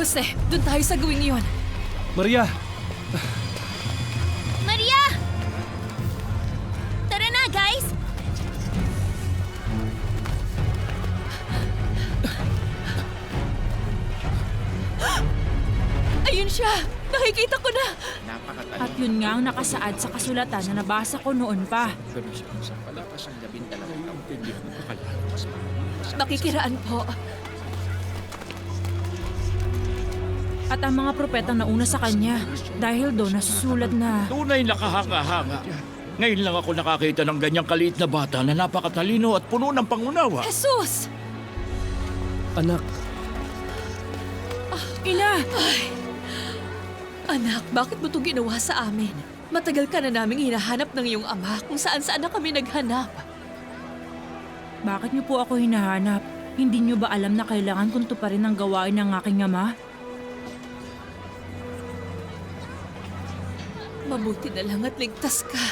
Jose, doon tayo sa gawing yon. Maria! Maria! Tara na, guys! Ayun siya! Nakikita ko na! At yun nga ang nakasaad sa kasulatan na nabasa ko noon pa. Makikiraan po. At ang mga propetang nauna sa kanya. Dahil doon nasusulat na... Tunay na kahanga-hanga. Ngayon lang ako nakakita ng ganyang kaliit na bata na napakatalino at puno ng pangunawa. Jesus! Anak, Ina! Anak, bakit mo ito ginawa sa amin? Matagal ka na naming hinahanap ng iyong ama kung saan-saan na kami naghanap. Bakit niyo po ako hinahanap? Hindi niyo ba alam na kailangan kong tuparin ang gawain ng aking ama? Mabuti na lang at ligtas ka.